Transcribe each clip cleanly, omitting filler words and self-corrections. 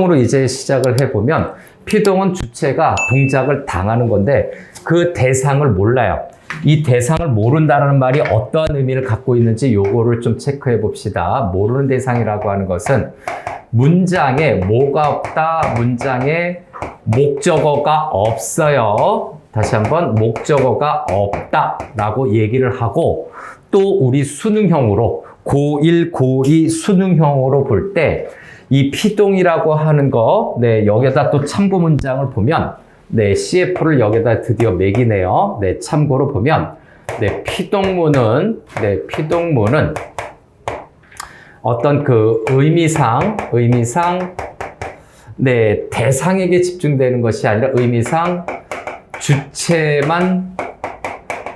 으로 이제 시작을 해보면 피동은 주체가 동작을 당하는 건데 그 대상을 몰라요. 이 대상을 모른다는 말이 어떠한 의미를 갖고 있는지 요거를 좀 체크해 봅시다. 모르는 대상이라고 하는 것은 문장에 뭐가 없다, 문장에 목적어가 없어요. 다시 한번 목적어가 없다 라고 얘기를 하고 또 우리 수능형으로 고1, 고2 수능형으로 볼 때 이 피동이라고 하는 거, 네, 여기다 또 참고 문장을 보면, 네, CF를 여기다 드디어 매기네요. 네, 참고로 보면, 네, 피동문은 어떤 그 의미상, 네, 대상에게 집중되는 것이 아니라 의미상 주체만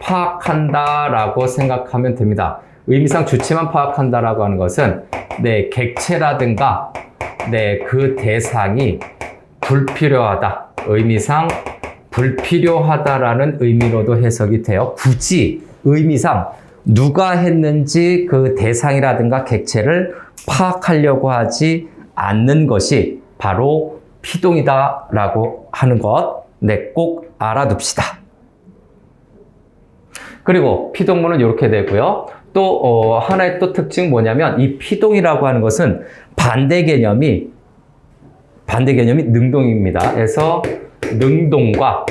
파악한다라고 생각하면 됩니다. 의미상 주체만 파악한다라고 하는 것은, 네, 객체라든가, 네, 그 대상이 불필요하다. 의미상 불필요하다라는 의미로도 해석이 돼요. 굳이 의미상 누가 했는지 그 대상이라든가 객체를 파악하려고 하지 않는 것이 바로 피동이다라고 하는 것, 네, 꼭 알아둡시다. 그리고 피동문은 이렇게 되고요. 또 하나의 또 특징은 뭐냐면 이 피동이라고 하는 것은 반대 개념이 능동입니다. 그래서 능동과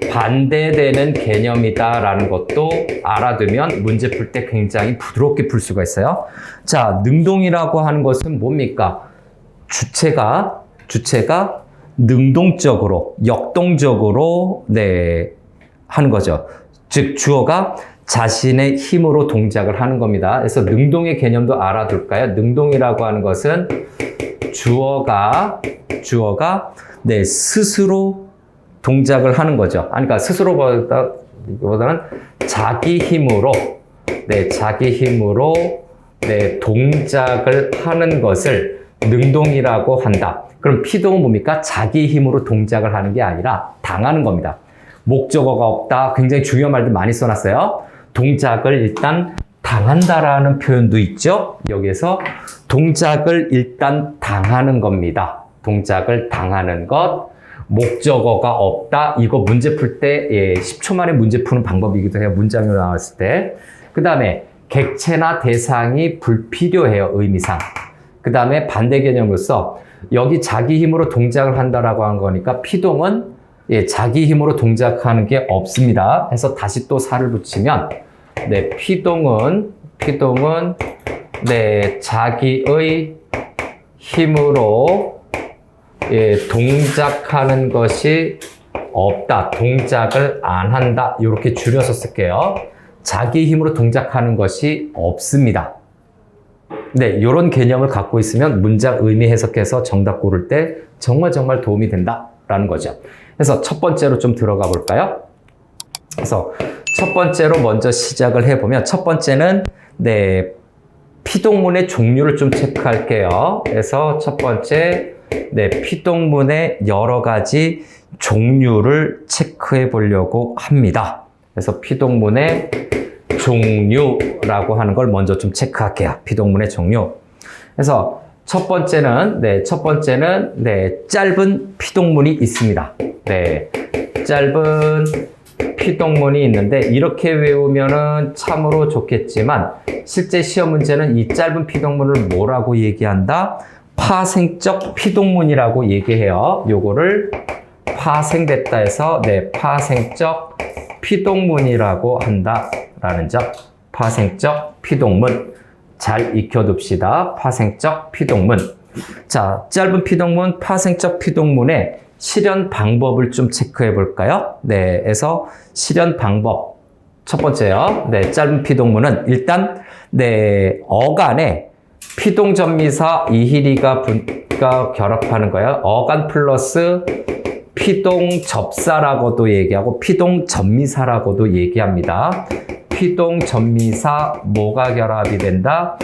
반대되는 개념이다라는 것도 알아두면 문제 풀 때 굉장히 부드럽게 풀 수가 있어요. 자, 능동이라고 하는 것은 뭡니까? 주체가 능동적으로, 역동적으로, 네, 하는 거죠. 즉, 주어가 자신의 힘으로 동작을 하는 겁니다. 그래서 능동의 개념도 알아둘까요? 능동이라고 하는 것은 주어가 네, 스스로 동작을 하는 거죠. 그러니까 스스로보다는 자기 힘으로 네, 동작을 하는 것을 능동이라고 한다. 그럼 피동은 뭡니까? 자기 힘으로 동작을 하는 게 아니라 당하는 겁니다. 목적어가 없다. 굉장히 중요한 말들 많이 써놨어요. 동작을 일단 당한다라는 표현도 있죠. 여기에서 동작을 일단 당하는 겁니다. 동작을 당하는 것, 목적어가 없다. 이거 문제 풀 때 10초 만에 문제 푸는 방법이기도 해요. 문장으로 나왔을 때. 그 다음에 객체나 대상이 불필요해요. 의미상. 그 다음에 반대 개념으로서 여기 자기 힘으로 동작을 한다라고 한 거니까 피동은 자기 힘으로 동작하는 게 없습니다. 해서 다시 또 살을 붙이면 네, 피동은 네, 자기의 힘으로 동작하는 것이 없다. 동작을 안 한다. 이렇게 줄여서 쓸게요. 자기 힘으로 동작하는 것이 없습니다. 네, 이런 개념을 갖고 있으면 문장 의미 해석해서 정답 고를 때 정말 도움이 된다라는 거죠. 그래서 첫 번째로 좀 들어가 볼까요? 그래서 첫 번째로 먼저 시작을 해보면 첫 번째는 네, 피동문의 종류를 좀 체크할게요. 그래서 첫 번째 네, 피동문의 여러 가지 종류를 체크해 보려고 합니다. 그래서 피동문의 종류라고 하는 걸 먼저 좀 체크할게요. 피동문의 종류. 그래서 첫 번째는 짧은 피동문이 있습니다. 네, 짧은 피동문이 있는데 이렇게 외우면은 참으로 좋겠지만 실제 시험 문제는 이 짧은 피동문을 뭐라고 얘기한다? 파생적 피동문이라고 얘기해요. 요거를 파생됐다 해서 네, 파생적 피동문이라고 한다라는 점. 파생적 피동문. 잘 익혀둡시다. 파생적 피동문. 자, 짧은 피동문, 파생적 피동문의 실현 방법을 좀 체크해 볼까요? 네, 그래서 실현 방법. 첫 번째요. 네, 짧은 피동문은 일단, 네, 어간에 피동전미사 이희리가 결합하는 거예요. 어간 플러스 피동접사라고도 얘기하고, 피동전미사라고도 얘기합니다. 피동전미사 뭐가 결합이 된다?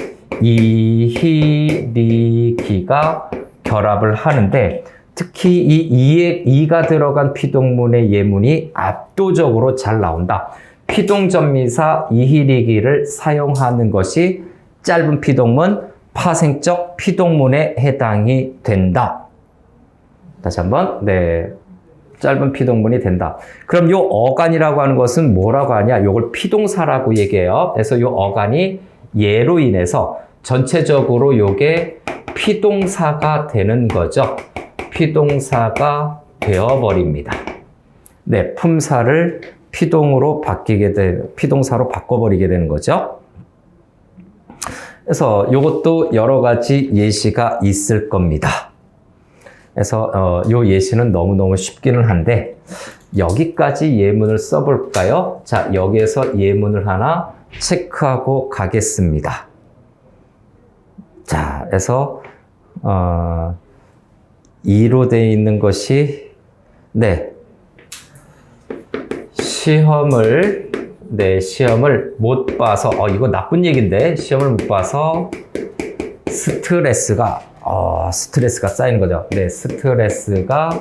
이희리기가 결합을 하는데, 특히 이 이가 들어간 피동문의 예문이 압도적으로 잘 나온다. 피동전미사 이희리기를 사용하는 것이 짧은 피동문, 파생적 피동문에 해당이 된다. 다시 한번, 네. 짧은 피동문이 된다. 그럼 요 어간이라고 하는 것은 뭐라고 하냐? 요걸 피동사라고 얘기해요. 그래서 요 어간이 얘로 인해서 전체적으로 요게 피동사가 되는 거죠. 피동사가 되어버립니다. 네, 품사를 피동사로 바꿔버리게 되는 거죠. 그래서 요것도 여러 가지 예시가 있을 겁니다. 그래서 요 예시는 너무너무 쉽기는 한데 여기까지 예문을 써볼까요? 자, 여기에서 예문을 하나 체크하고 가겠습니다. 자, 그래서 2로 되어 있는 것이 네, 시험을 못 봐서 이거 나쁜 얘기인데 시험을 못 봐서 스트레스가 쌓이는 거죠. 네, 스트레스가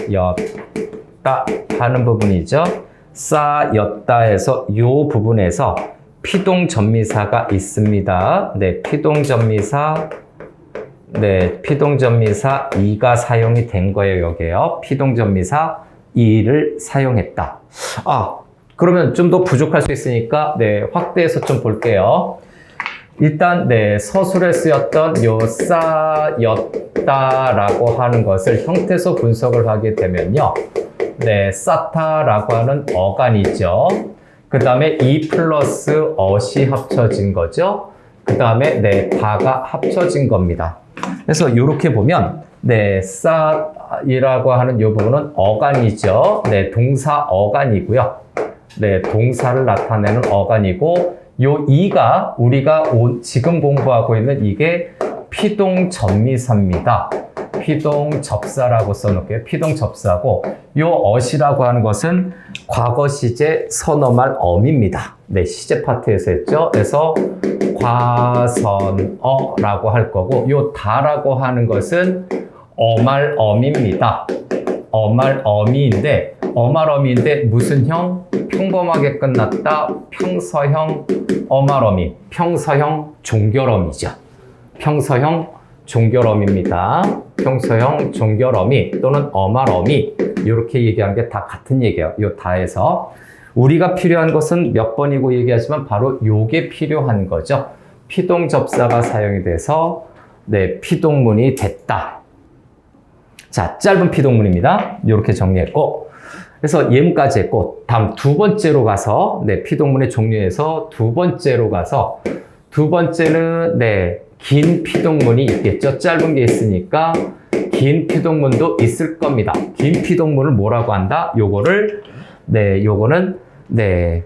쌓였다 하는 부분이죠. 쌓였다 해서 이 부분에서 피동전미사가 있습니다. 네, 피동전미사 이가 사용이 된 거예요, 여기에요. 피동전미사 이를 사용했다. 그러면 좀 더 부족할 수 있으니까 네, 확대해서 좀 볼게요. 일단 네, 서술에 쓰였던 요 쌓였다라고 하는 것을 형태소 분석을 하게 되면요. 네, 쌓다라고 하는 어간이죠. 그 다음에 이 플러스 어시 합쳐진 거죠. 그 다음에 네, 다가 합쳐진 겁니다. 그래서 이렇게 보면 네, 쌓이라고 하는 이 부분은 어간이죠. 네, 동사 어간이고요. 네, 동사를 나타내는 어간이고 요 이가 우리가 지금 공부하고 있는 이게 피동전미사입니다. 피동접사라고 써놓을게요. 피동접사고 요 어시라고 하는 것은 과거 시제 선어말 어입니다. 네, 시제 파트에서 했죠. 그래서 과선어라고 할 거고 요 다라고 하는 것은 어말어미입니다. 어말어미인데 무슨 형? 평범하게 끝났다. 평서형 어말어미. 평서형 종결어미죠. 평서형 종결어미입니다. 평서형 종결어미 또는 어말어미 이렇게 얘기하는 게 다 같은 얘기예요. 요 다에서 우리가 필요한 것은 몇 번이고 얘기하지만 바로 요게 필요한 거죠. 피동접사가 사용이 돼서 네, 피동문이 됐다. 자, 짧은 피동문입니다. 이렇게 정리했고 그래서 예문까지 했고 다음 두 번째로 가서 네, 피동문의 종류에서 두 번째로 가서 두 번째는 네, 긴 피동문이 있겠죠. 짧은 게 있으니까 긴 피동문도 있을 겁니다. 긴 피동문을 뭐라고 한다? 요거는 네,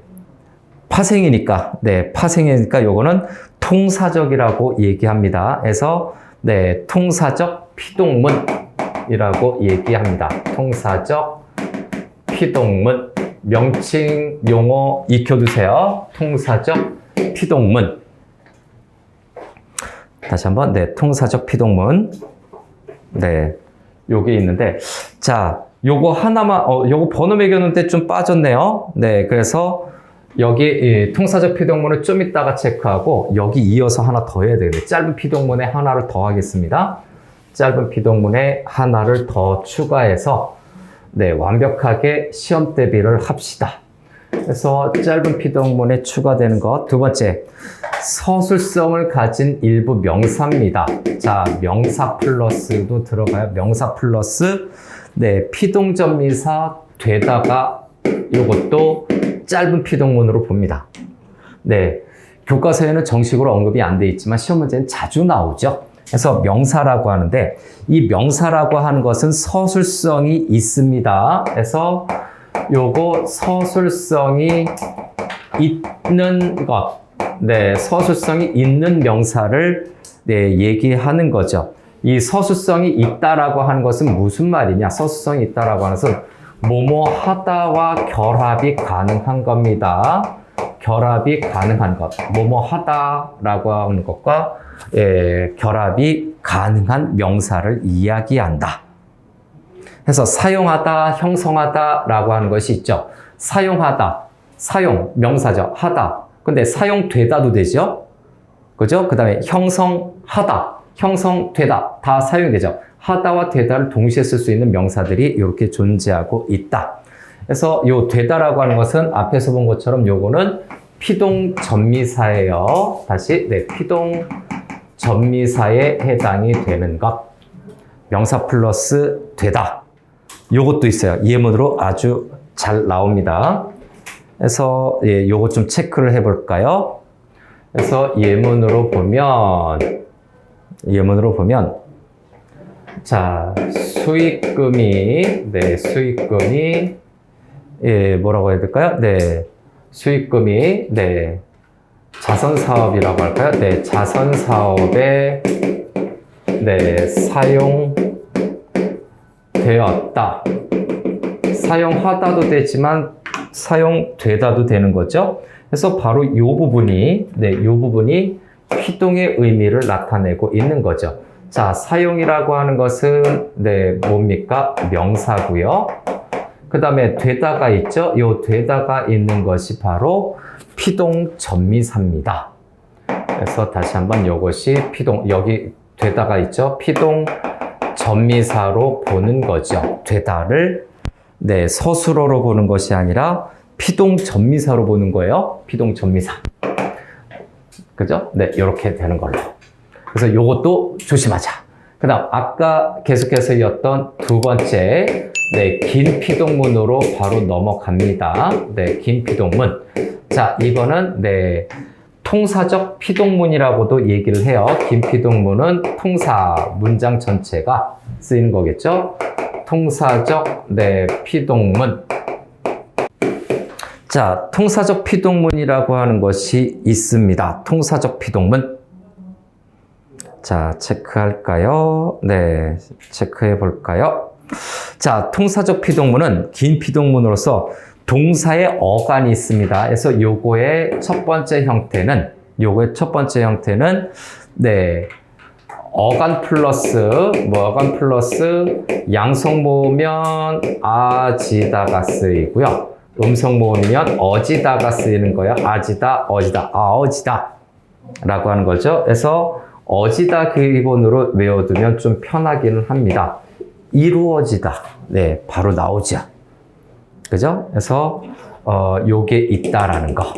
파생이니까 요거는 통사적이라고 얘기합니다. 그래서 네, 통사적 피동문이라고 얘기합니다. 통사적 피동문. 명칭 용어 익혀두세요. 통사적 피동문. 다시 한번, 네, 통사적 피동문. 네, 요게 있는데, 자, 요거 하나만, 요거 번호 매겼는데 좀 빠졌네요. 네, 그래서 여기 통사적 피동문을 좀 이따가 체크하고, 여기 이어서 하나 더 해야 되겠네. 짧은 피동문에 하나를 더 하겠습니다. 짧은 피동문에 하나를 더 추가해서, 네, 완벽하게 시험 대비를 합시다. 그래서 짧은 피동문에 추가되는 것. 두 번째, 서술성을 가진 일부 명사입니다. 자, 명사 플러스도 들어가요. 명사 플러스, 네, 피동전미사 되다가 이것도 짧은 피동문으로 봅니다. 네, 교과서에는 정식으로 언급이 안 돼 있지만 시험 문제는 자주 나오죠. 그래서 명사라고 하는데 이 명사라고 하는 것은 서술성이 있습니다. 그래서 요거 서술성이 있는 것, 네, 서술성이 있는 명사를 네, 얘기하는 거죠. 이 서술성이 있다라고 하는 것은 무슨 말이냐? 서술성이 있다라고 하는 것은 뭐뭐 하다와 결합이 가능한 겁니다. 결합이 가능한 것. 뭐뭐 하다라고 하는 것과 결합이 가능한 명사를 이야기한다. 그래서 사용하다, 형성하다라고 하는 것이 있죠. 사용하다, 사용, 명사죠. 하다. 근데 사용되다도 되죠. 그죠? 그 다음에 형성하다, 형성되다 다 사용되죠. 하다와 되다를 동시에 쓸 수 있는 명사들이 이렇게 존재하고 있다. 그래서 요 되다라고 하는 것은 앞에서 본 것처럼 요거는 피동 전미사예요. 다시 네, 피동 전미사에 해당이 되는 것. 명사 플러스 되다. 요것도 있어요. 예문으로 아주 잘 나옵니다. 그래서 예, 요거 좀 체크를 해볼까요? 그래서 예문으로 보면 자, 수익금이 네, 수익금이 예, 뭐라고 해야 될까요? 네. 수익금이 네. 자선 사업이라고 할까요? 네, 자선 사업에 네, 사용되었다. 사용하다도 되지만 사용되다도 되는 거죠. 그래서 바로 이 부분이 네, 이 부분이 피동의 의미를 나타내고 있는 거죠. 자, 사용이라고 하는 것은 네, 뭡니까? 명사고요. 그 다음에 되다가 있죠. 요 되다가 있는 것이 바로 피동 전미사입니다. 그래서 다시 한번 요것이 피동, 여기 되다가 있죠. 피동 전미사로 보는 거죠. 되다를 네, 서술어로 보는 것이 아니라 피동 전미사로 보는 거예요. 피동 전미사. 그죠? 네, 이렇게 되는 걸로. 그래서 요것도 조심하자. 그 다음, 아까 계속해서 이었던 두 번째, 네, 긴 피동문으로 바로 넘어갑니다. 네, 긴 피동문. 자, 이거는, 네, 통사적 피동문이라고도 얘기를 해요. 긴 피동문은 통사, 문장 전체가 쓰이는 거겠죠? 통사적, 네, 피동문. 자, 통사적 피동문이라고 하는 것이 있습니다. 통사적 피동문. 자, 체크할까요? 네, 체크해 볼까요? 자, 통사적 피동문은 긴 피동문으로서 동사의 어간이 있습니다. 그래서 요거의 첫 번째 형태는 네, 어간 플러스 양성 모으면 아지다가 쓰이고요. 음성 모으면 어지다가 쓰이는 거예요. 아지다, 어지다, 아어지다 라고 하는 거죠. 그래서 어지다 기본으로 외워두면 좀 편하기는 합니다. 이루어지다. 네, 바로 나오죠. 그죠? 그래서, 요게 있다라는 거.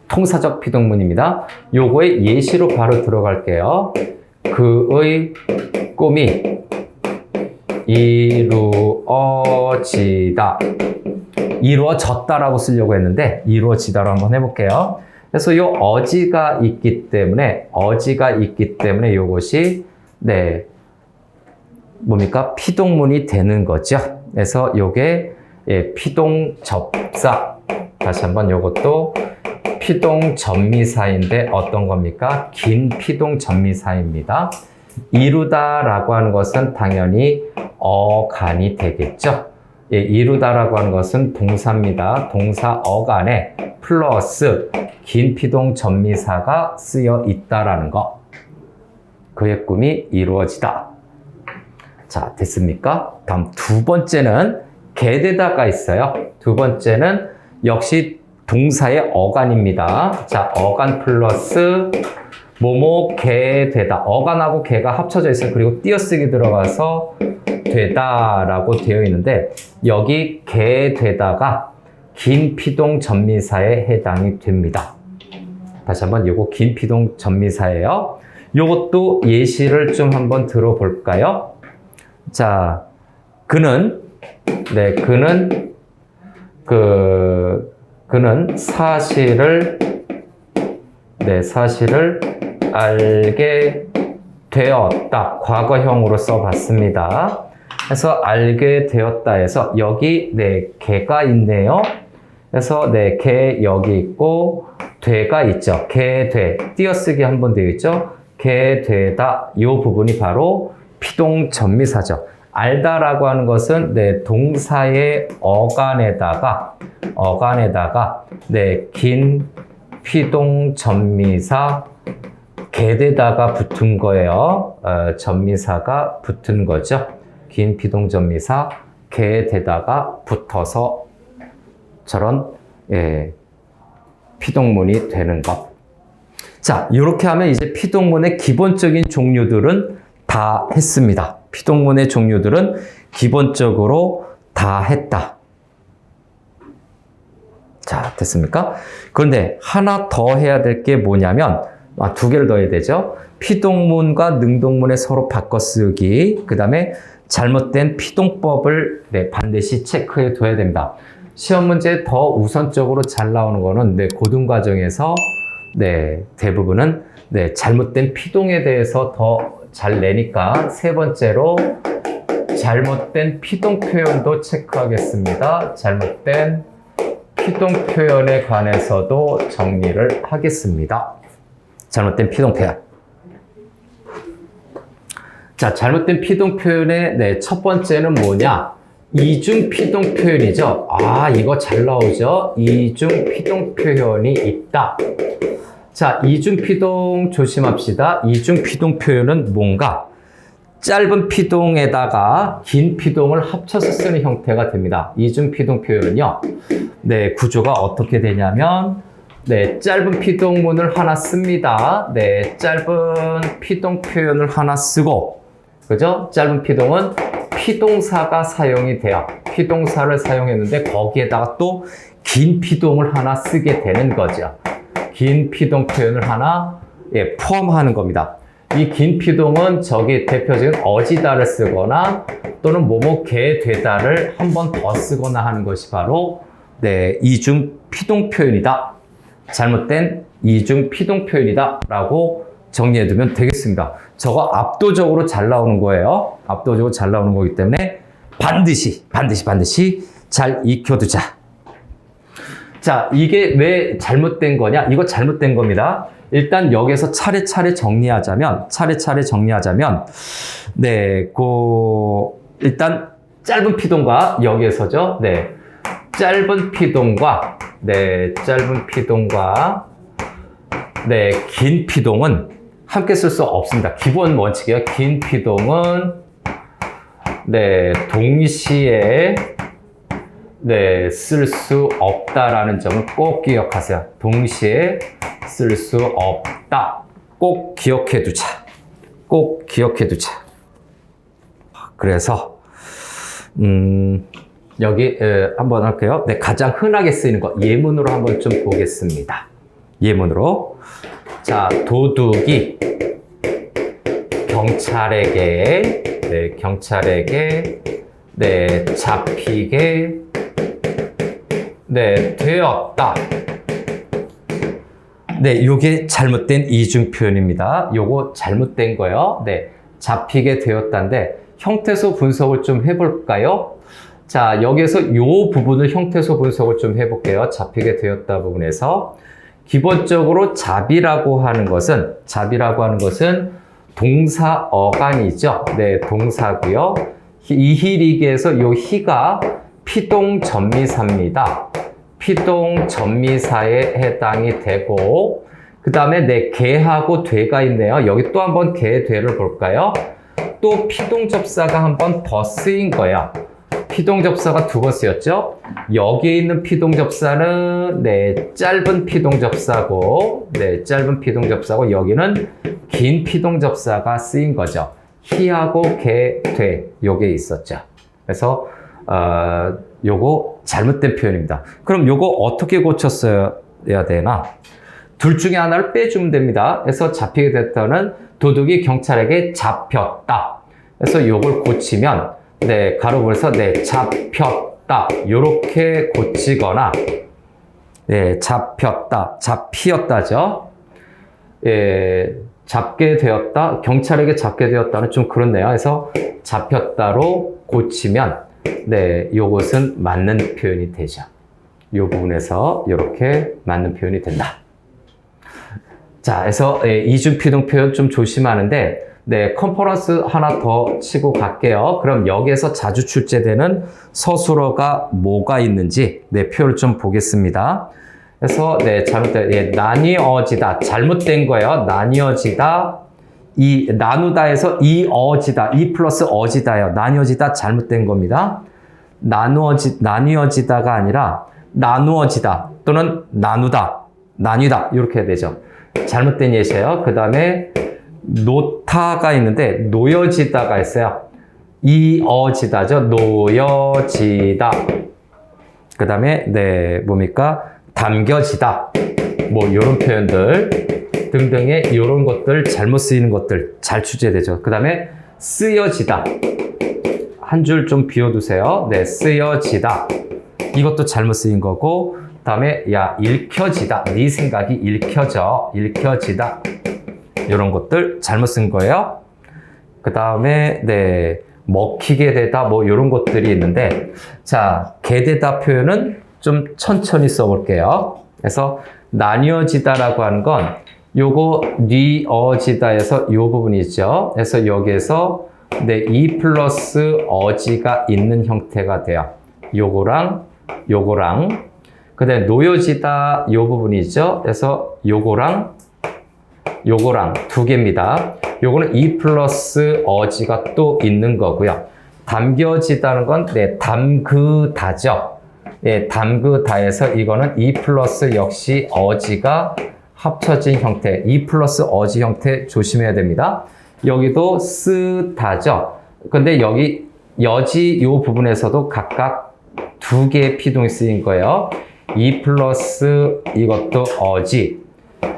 통사적 피동문입니다. 요거의 예시로 바로 들어갈게요. 그의 꿈이 이루어지다. 이루어졌다라고 쓰려고 했는데, 이루어지다로 한번 해볼게요. 그래서 요 어지가 있기 때문에 요것이, 네, 뭡니까? 피동문이 되는 거죠. 그래서 요게, 예, 피동접사. 다시 한번 요것도 피동전미사인데 어떤 겁니까? 긴 피동전미사입니다. 이루다라고 하는 것은 당연히 어간이 되겠죠. 예, 이루다라고 하는 것은 동사입니다. 동사 어간에 플러스 긴 피동 전미사가 쓰여 있다라는 거. 그의 꿈이 이루어지다. 자, 됐습니까? 다음 두 번째는 개되다가 있어요. 두 번째는 역시 동사의 어간입니다. 자, 어간 플러스 뭐뭐 개되다. 어간하고 개가 합쳐져 있어요. 그리고 띄어쓰기 들어가서 되다라고 되어 있는데 여기 개되다가 긴 피동 전미사에 해당이 됩니다. 다시 한번 요거 긴 피동 전미사예요. 요것도 예시를 좀 한번 들어볼까요? 자, 그는 사실을 알게 되었다. 과거형으로 써봤습니다. 그래서 알게 되었다 해서 여기 네, 개가 있네요. 그래서 네, 개 여기 있고 되가 있죠. 개, 돼. 띄어쓰기 한번 되어 있죠. 개, 되다. 이 부분이 바로 피동 전미사죠. 알다라고 하는 것은 네, 동사의 어간에다가 네, 긴 피동 전미사 개되다가 붙은 거예요. 전미사가 붙은 거죠. 긴 피동 전미사 개되다가 붙어서 저런 예, 피동문이 되는 것. 자, 이렇게 하면 이제 피동문의 기본적인 종류들은 다 했습니다. 피동문의 종류들은 기본적으로 다 했다. 자, 됐습니까? 그런데 하나 더 해야 될 게 뭐냐면, 두 개를 더 해야 되죠. 피동문과 능동문의 서로 바꿔쓰기, 그 다음에 잘못된 피동법을 반드시 체크해 둬야 됩니다. 시험 문제에 더 우선적으로 잘 나오는 거는 고등과정에서 대부분은 잘못된 피동에 대해서 더 잘 내니까 세 번째로 잘못된 피동 표현도 체크하겠습니다. 잘못된 피동 표현에 관해서도 정리를 하겠습니다. 잘못된 피동 표현. 자, 잘못된 피동 표현의 첫 번째는 뭐냐? 이중 피동 표현이죠. 이거 잘 나오죠? 이중 피동 표현이 있다. 자, 이중 피동 조심합시다. 이중 피동 표현은 뭔가? 짧은 피동에다가 긴 피동을 합쳐서 쓰는 형태가 됩니다. 이중 피동 표현은요. 구조가 어떻게 되냐면 짧은 피동문을 하나 씁니다. 짧은 피동 표현을 하나 쓰고, 그죠? 짧은 피동은 피동사가 사용이 돼요. 피동사를 사용했는데 거기에다가 또 긴 피동을 하나 쓰게 되는 거죠. 긴 피동 표현을 하나 포함하는 겁니다. 이 긴 피동은 저기 대표적인 어지다를 쓰거나 또는 뭐뭐게 되다를 한 번 더 쓰거나 하는 것이 바로 이중 피동 표현이다. 잘못된 이중 피동 표현이다 라고 정리해두면 되겠습니다. 저거 압도적으로 잘 나오는 거예요. 압도적으로 잘 나오는 거기 때문에 반드시 잘 익혀두자. 자, 이게 왜 잘못된 거냐? 이거 잘못된 겁니다. 일단 여기서 차례차례 정리하자면 일단 짧은 피동과 여기에서죠. 짧은 피동과 긴 피동은 함께 쓸 수 없습니다. 기본 원칙이에요. 긴 피동은 동시에 쓸 수 없다라는 점을 꼭 기억하세요. 동시에 쓸 수 없다. 꼭 기억해 두자. 그래서 여기 한번 할게요. 가장 흔하게 쓰이는 거 예문으로 한번 좀 보겠습니다. 예문으로. 자, 도둑이 경찰에게 잡히게 되었다. 요게 잘못된 이중 표현입니다. 요거 잘못된 거요. 잡히게 되었다인데 형태소 분석을 좀 해볼까요? 자, 여기에서 요 부분을 형태소 분석을 좀 해볼게요. 잡히게 되었다 부분에서 기본적으로 잡이라고 하는 것은 동사 어간이죠. 동사고요. 이희리기에서 요 희가 피동 전미사입니다. 피동 전미사에 해당이 되고, 그 다음에 개하고 되가 있네요. 여기 또 한번 개, 되를 볼까요? 또 피동 접사가 한 번 더 쓰인 거야. 피동 접사가 두 번 쓰였죠? 여기에 있는 피동 접사는 짧은 피동 접사고, 여기는 긴 피동 접사가 쓰인 거죠. 희하고 개, 되, 요게 있었죠. 그래서 요거 잘못된 표현입니다. 그럼 요거 어떻게 고쳤어야 되나? 둘 중에 하나를 빼주면 됩니다. 그래서 잡히게 됐다는 도둑이 경찰에게 잡혔다. 그래서 요걸 고치면 가로볼에서 잡혔다. 요렇게 고치거나 잡혔다. 잡히었다죠. 잡게 되었다. 경찰에게 잡게 되었다는 좀 그렇네요. 그래서 잡혔다로 고치면 요것은 맞는 표현이 되죠. 요 부분에서 이렇게 맞는 표현이 된다. 자, 그래서 이중 피동 표현 좀 조심하는데 컨퍼런스 하나 더 치고 갈게요. 그럼 여기에서 자주 출제되는 서술어가 뭐가 있는지 표현을 좀 보겠습니다. 그래서 나뉘어지다. 잘못된 거예요. 나뉘어지다. 나누다에서 어지다. 플러스 어지다예요. 나뉘어지다 잘못된 겁니다. 나뉘어지다가 아니라 나누어지다 또는 나누다. 나뉘다 이렇게 해야 되죠. 잘못된 예시예요. 그 다음에 놓다가 있는데 놓여지다가 있어요. 이어지다죠. 놓여지다. 그 다음에 네 뭡니까? 담겨지다. 뭐 이런 표현들 등등의 이런 것들 잘못 쓰이는 것들 잘 추제되죠. 그 다음에 쓰여지다. 한 줄 좀 비워두세요. 네, 쓰여지다. 이것도 잘못 쓰인 거고, 그 다음에 야 읽혀지다. 네 생각이 읽혀져. 읽혀지다. 이런 것들 잘못 쓴 거예요. 그 다음에 네 먹히게 되다. 뭐 이런 것들이 있는데, 자 게되다 표현은 좀 천천히 써볼게요. 그래서 나뉘어지다라고 하는 건 요거 뉘어지다에서 요 부분이죠. 그래서 여기에서 네, 이 플러스 어지가 있는 형태가 돼요. 요거랑 요거랑 그 다음에 놓여지다 요 부분이죠. 그래서 요거랑 요거랑 두 개입니다. 요거는 이 플러스 어지가 또 있는 거고요. 담겨지다는 건 네, 담그다죠. 예, 담그다에서 이거는 이 플러스 역시 어지가 합쳐진 형태, 이 플러스 어지 형태 조심해야 됩니다. 여기도 쓰다죠. 근데 여기 여지 요 부분에서도 각각 두 개의 피동이 쓰인 거예요. 이 플러스 이것도 어지.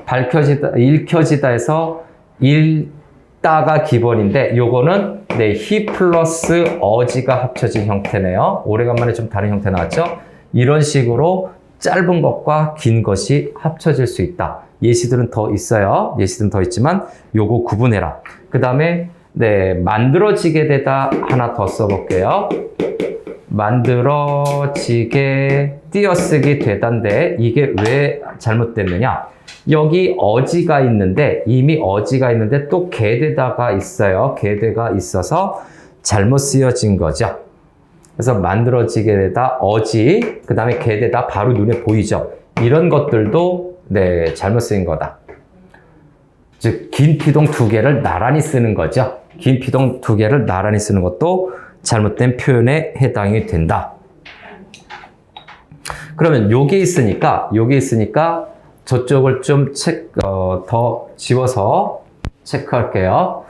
밝혀지다, 읽혀지다 해서 읽다가 기본인데 요거는 네, 히 플러스 어지가 합쳐진 형태네요. 오래간만에 좀 다른 형태 나왔죠? 이런 식으로 짧은 것과 긴 것이 합쳐질 수 있다. 예시들은 더 있어요. 예시들은 더 있지만 요거 구분해라. 그 다음에 네, 만들어지게 되다 하나 더 써볼게요. 만들어지게 띄어쓰기 되다인데 이게 왜 잘못됐느냐? 여기 어지가 있는데 이미 어지가 있는데 또 게되다가 있어요. 게되가 있어서 잘못 쓰여진 거죠. 그래서 만들어지게 되다 어지, 그 다음에 게되다 바로 눈에 보이죠. 이런 것들도 네, 잘못 쓰인 거다. 즉 긴 피동 두 개를 나란히 쓰는 거죠. 긴 피동 두 개를 나란히 쓰는 것도 잘못된 표현에 해당이 된다. 그러면 요게 있으니까 저쪽을 좀 더 지워서 체크할게요.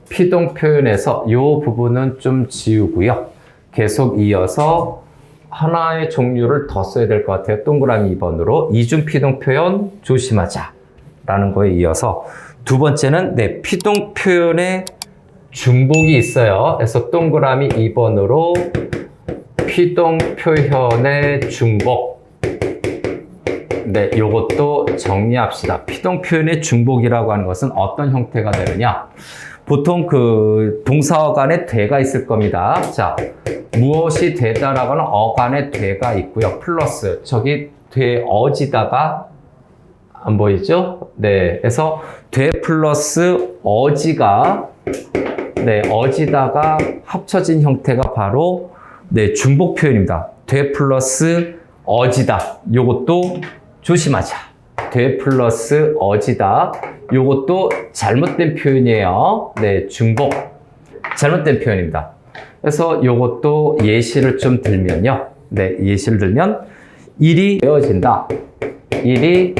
피동 표현에서 요 부분은 좀 지우고요. 계속 이어서 하나의 종류를 더 써야 될 것 같아요. 동그라미 2번으로 이중 피동 표현 조심하자 라는 거에 이어서 두 번째는 네, 피동 표현에 중복이 있어요. 그래서 동그라미 2번으로 피동 표현의 중복. 네, 요것도 정리합시다. 피동 표현의 중복이라고 하는 것은 어떤 형태가 되느냐? 보통 그 동사어간에 되가 있을 겁니다. 자, 무엇이 되다라고 하는 어간에 되가 있고요. 플러스 저기 되어지다가 안 보이죠? 네, 그래서 되 플러스 어지가 네, 어지다가 합쳐진 형태가 바로 네, 중복 표현입니다. 되 플러스 어지다. 요것도 조심하자. 되 플러스 어지다. 요것도 잘못된 표현이에요. 네, 중복. 잘못된 표현입니다. 그래서 요것도 예시를 좀 들면요. 네, 예시를 들면 일이 되어진다. 일이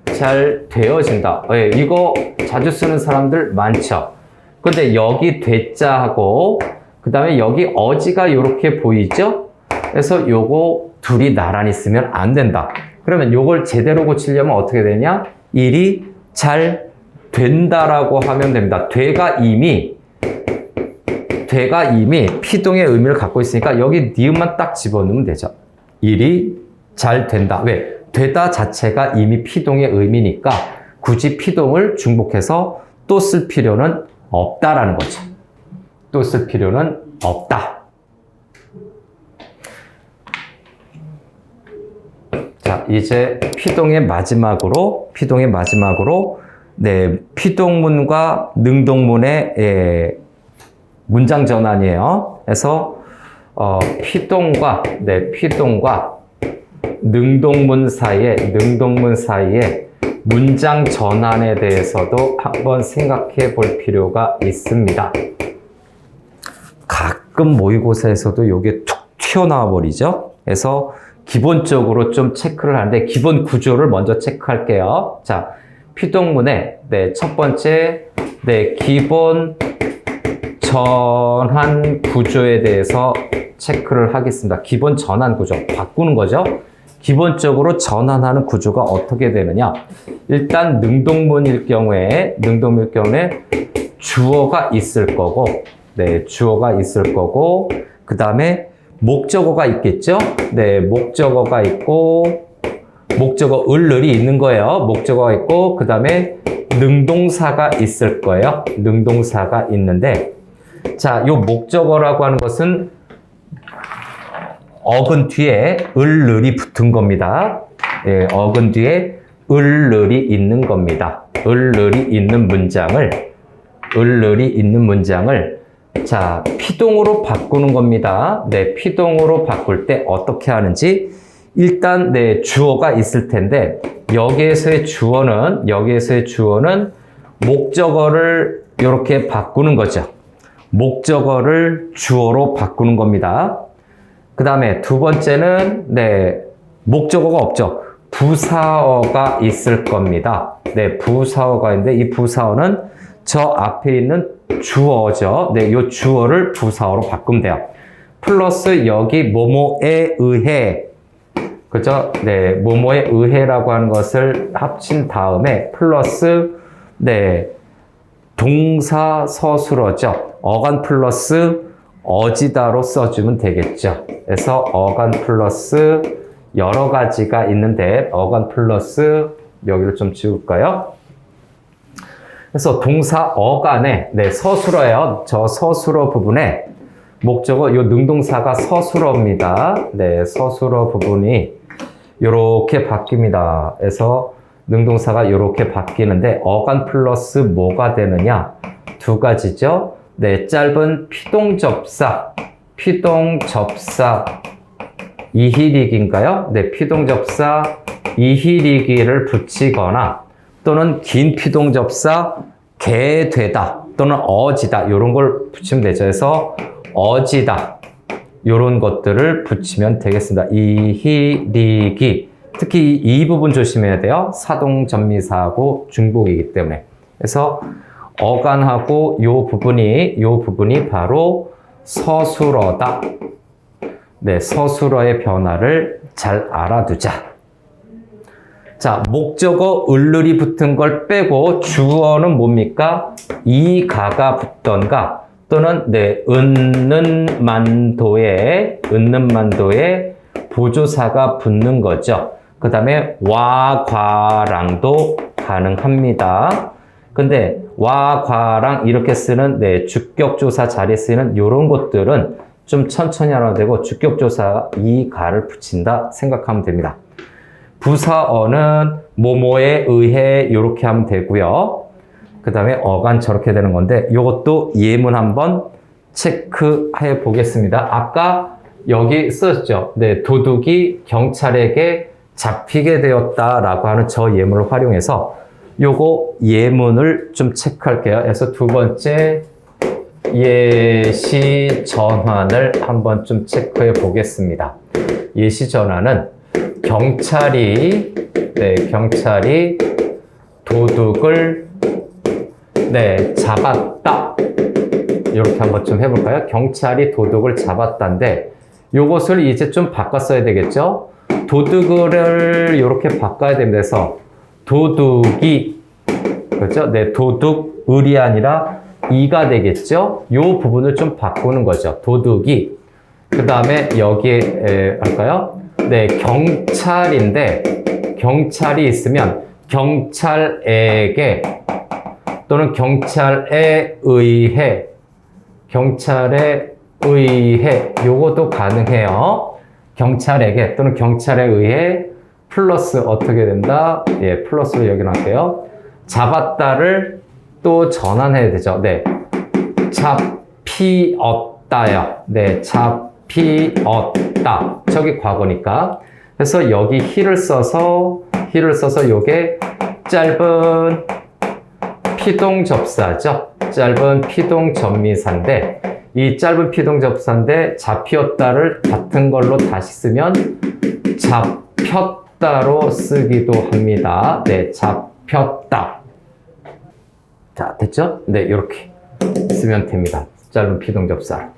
잘 되어진다. 네, 이거 자주 쓰는 사람들 많죠. 근데 여기 되자하고 그 다음에 여기 어지가 이렇게 보이죠? 그래서 요거 둘이 나란히 쓰면 안 된다. 그러면 요걸 제대로 고치려면 어떻게 되냐? 일이 잘 된다라고 하면 됩니다. 되가 이미 피동의 의미를 갖고 있으니까 여기 니은만 딱 집어넣으면 되죠. 일이 잘 된다. 왜? 되다 자체가 이미 피동의 의미니까 굳이 피동을 중복해서 또 쓸 필요는 없다라는 거죠. 또 쓸 필요는 없다. 자, 이제 피동의 마지막으로 네, 피동문과 능동문의 문장 전환이에요. 그래서 피동과 능동문 사이에 문장 전환에 대해서도 한번 생각해 볼 필요가 있습니다. 가끔 모의고사에서도 이게 툭 튀어나와 버리죠. 그래서 기본적으로 좀 체크를 하는데 기본 구조를 먼저 체크할게요. 자, 피동문의 첫 번째 기본 전환 구조에 대해서 체크를 하겠습니다. 기본 전환 구조, 바꾸는 거죠. 기본적으로 전환하는 구조가 어떻게 되느냐. 일단 능동문일 경우에 주어가 있을 거고, 주어가 있을 거고, 그 다음에 목적어가 있겠죠. 목적어가 있고, 목적어 을이 있는 거예요. 목적어가 있고, 그 다음에 능동사가 있을 거예요. 능동사가 있는데, 자, 요 목적어라고 하는 것은 어근 뒤에 을이 붙은 겁니다. 어근 뒤에 을이 있는 겁니다. 을이 있는 문장을 자, 피동으로 바꾸는 겁니다. 피동으로 바꿀 때 어떻게 하는지 일단 주어가 있을 텐데 여기에서의 주어는 목적어를 이렇게 바꾸는 거죠. 목적어를 주어로 바꾸는 겁니다. 그 다음에 두 번째는 목적어가 없죠. 부사어가 있을 겁니다. 부사어가 있는데 이 부사어는 저 앞에 있는 주어죠. 이 주어를 부사어로 바꾸면 돼요. 플러스 여기 뭐뭐에 의해, 그죠? 뭐뭐에 의해라고 하는 것을 합친 다음에 플러스 동사 서술어죠. 어간 플러스 어지다로 써주면 되겠죠. 그래서 어간 플러스 여러 가지가 있는데 어간 플러스 여기를 좀 지울까요? 그래서 동사 어간에 서술어예요. 저 서술어 부분에 목적어 요 능동사가 서술어입니다. 서술어 부분이 요렇게 바뀝니다. 그래서 능동사가 이렇게 바뀌는데 어간 플러스 뭐가 되느냐? 두 가지죠. 짧은 피동접사 이희리기인가요? 피동접사 이희리기를 붙이거나 또는 긴 피동접사 개되다 또는 어지다 이런 걸 붙이면 되죠. 그래서 어지다 이런 것들을 붙이면 되겠습니다. 이희리기 특히 이 부분 조심해야 돼요. 사동전미사하고 중복이기 때문에. 그래서 어간하고 요 부분이 바로 서술어다. 서술어의 변화를 잘 알아두자. 자, 목적어 을이 붙은 걸 빼고 주어는 뭡니까? 이가가 붙던가 또는 은는 만도에 보조사가 붙는 거죠. 그 다음에 와, 과랑도 가능합니다. 근데 와, 과랑 이렇게 쓰는 주격조사 자리에 쓰이는 이런 것들은 좀 천천히 하셔도 되고 주격조사 이, 가를 붙인다 생각하면 됩니다. 부사어는 뭐뭐에 의해 이렇게 하면 되고요. 그 다음에 어간 저렇게 되는 건데 이것도 예문 한번 체크해 보겠습니다. 아까 여기 썼죠. 도둑이 경찰에게 잡히게 되었다라고 하는 저 예문을 활용해서 요거 예문을 좀 체크할게요. 그래서 두 번째 예시 전환을 한번 좀 체크해 보겠습니다. 예시 전환은 경찰이 도둑을 잡았다. 이렇게 한번 좀 해볼까요? 경찰이 도둑을 잡았다인데 요것을 이제 좀 바꿔 써야 되겠죠? 도둑을 이렇게 바꿔야 됩니다. 그래서 도둑이 그렇죠? 도둑을이 아니라 이가 되겠죠? 요 부분을 좀 바꾸는 거죠. 도둑이. 그 다음에 여기에 할까요? 경찰인데 경찰이 있으면 경찰에게 또는 경찰에 의해 요것도 가능해요. 경찰에게 또는 경찰에 의해 플러스 어떻게 된다? 플러스로 여기 놨게요. 잡았다를 또 전환해야 되죠. 잡히었다요. 잡히었다. 저기 과거니까. 그래서 여기 히를 써서 요게 짧은 피동접사죠. 짧은 피동전미사인데 이 짧은 피동접사인데 잡히었다를 같은 걸로 다시 쓰면 잡혔다로 쓰기도 합니다. 네, 잡혔다. 자, 됐죠? 네, 이렇게 쓰면 됩니다. 짧은 피동접사.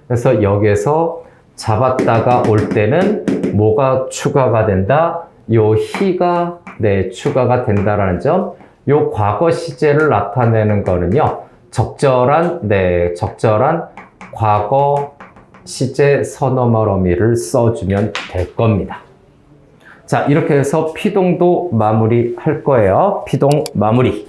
그래서 여기에서 잡았다가 올 때는 뭐가 추가가 된다? 요 히가 네, 추가가 된다라는 점. 요 과거 시제를 나타내는 거는요. 적절한 과거 시제 선어말어미를 써주면 될 겁니다. 자, 이렇게 해서 피동도 마무리할 거예요. 피동 마무리.